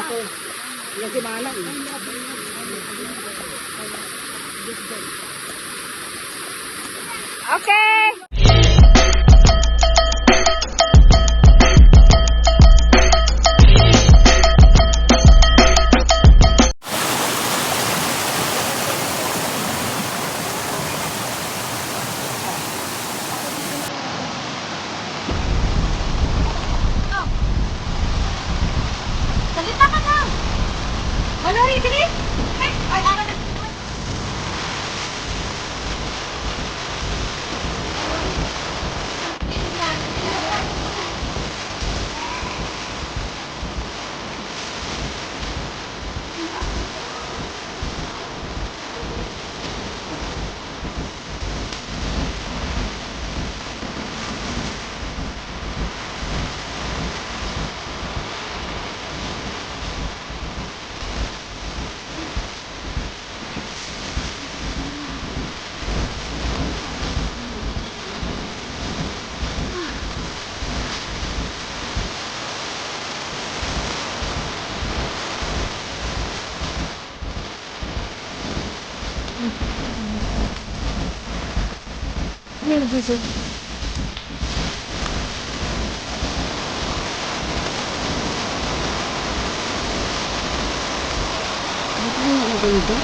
ito. Yan si Manang. Okay. Salita ka na! Malori, bilis! Ay, ara na! Ano gusto? Ano yung ganito?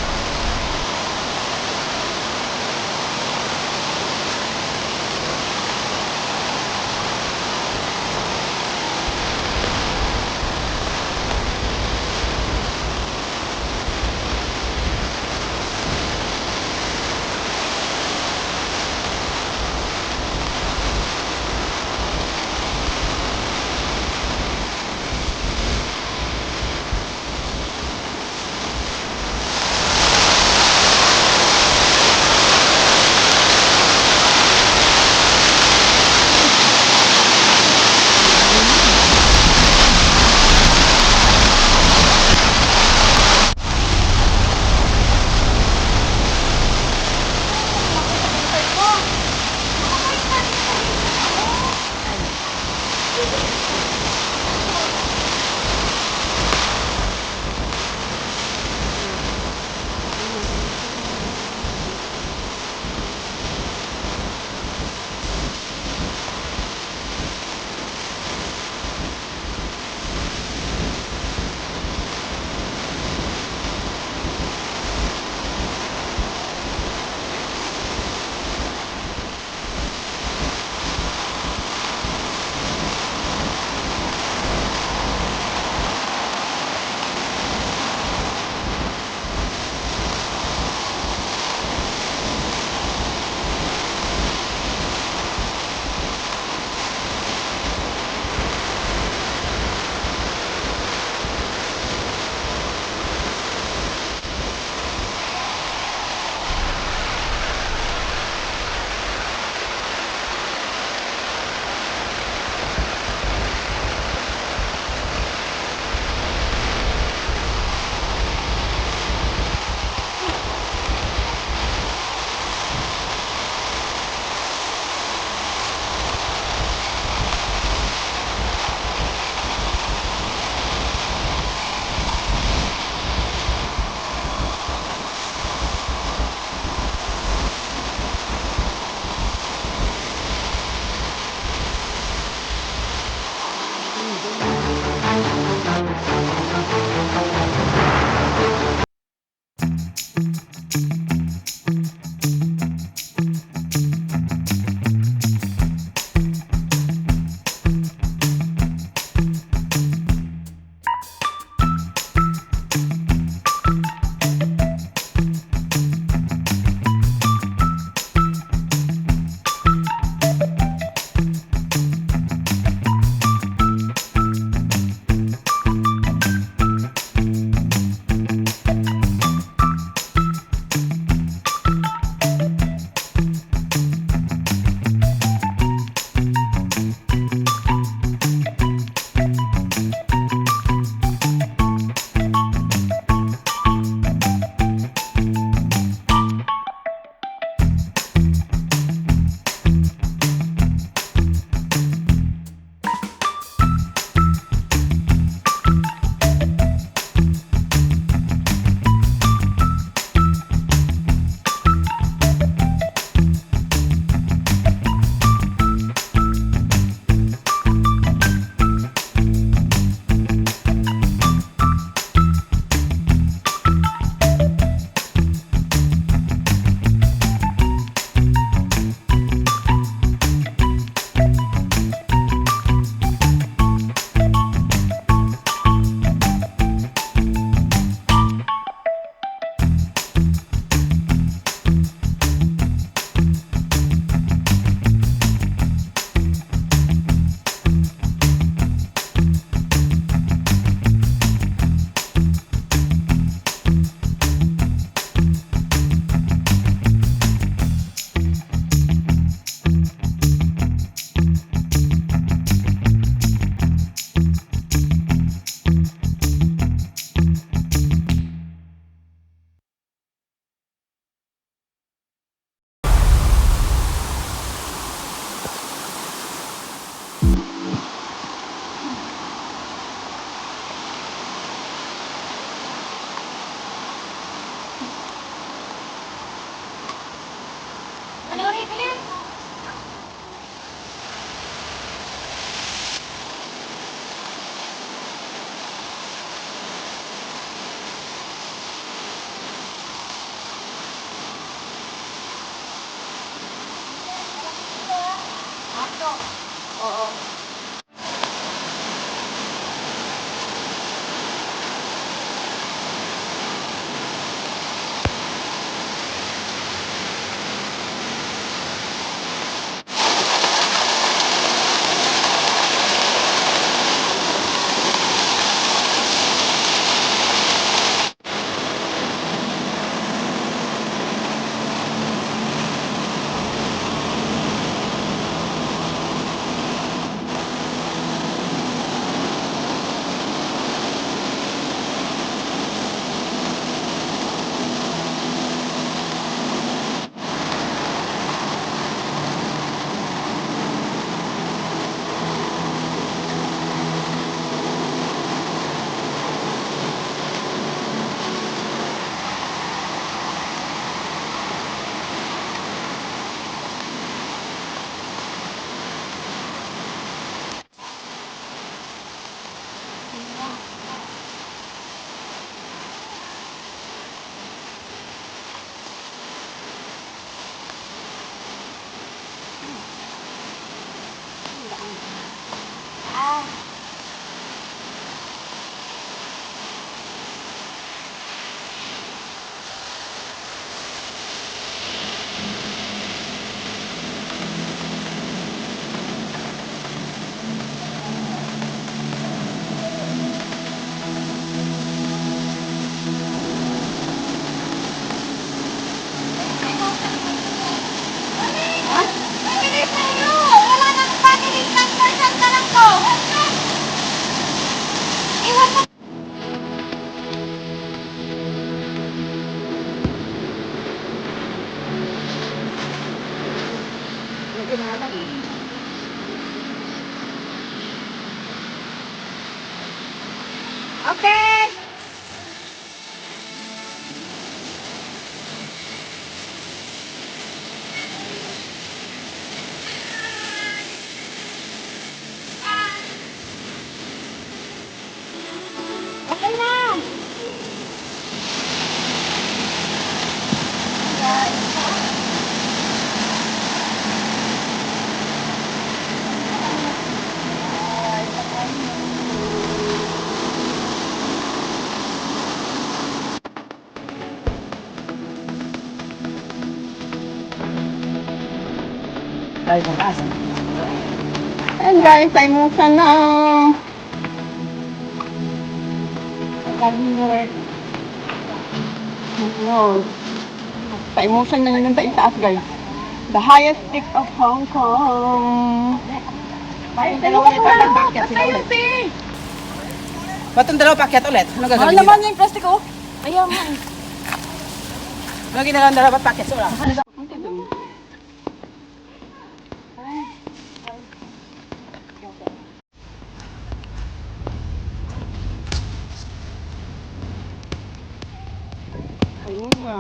Oo. Ah. Bilis na iyo! Wala nang panilig ng person na lang ko! Iwan mo! Yung kinalang. Okay! Okay na! Ay, bukas. Ayan guys, ay musa na. No. Taimusan na lang tayo taas guys. The highest peak of Hong Kong. Batong dalawa ulit. Pakyat sila ulit. Batong dalawa pakyat ulit. Ano Mahal gagawin naman nila? yung plastic oh. Ayaw nga. Ano ginagawa ng dalawa pakyat sila? Ayun.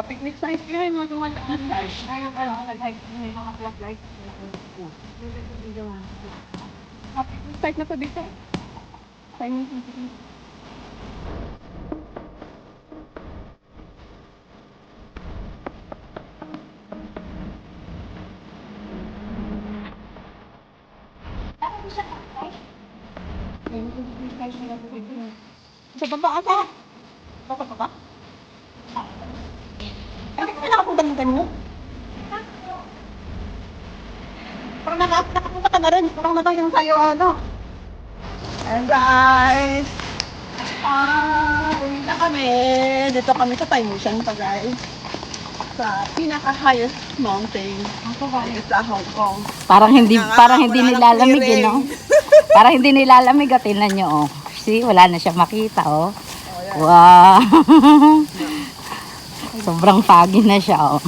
Picnic site yun, mga tumataan guys. Ngayon ano, nag-hike may mga flashlight. Picnic site na to dito. Time picnic. Sa baba ata. Baba pa ba? Ay, kaya nakapunta ng ganyan mo? Parang nakapunta ka na rin. Parang natayang tayo, ano. And guys, uwi na kami. Dito kami sa Taimushan pa, guys. Sa pinaka-highest mountain sa Hong Kong. Parang hindi nilalamig clearing. no? Parang hindi nilalamig at tingnan nyo oh. See, wala na siya makita oh. Wow. Sobrang foggy na siya oh.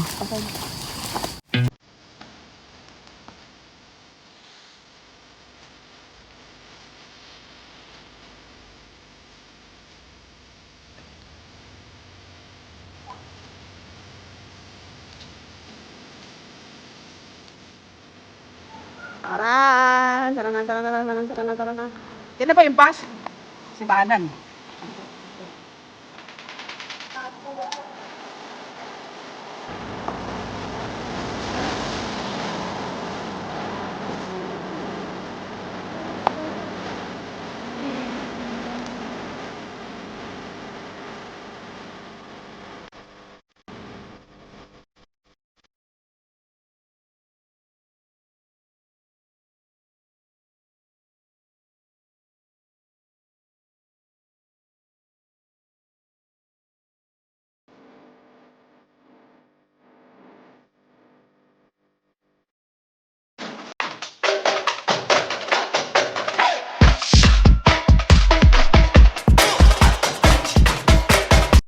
Tara! Tara na. Yan na ba yung bus? Sibanan.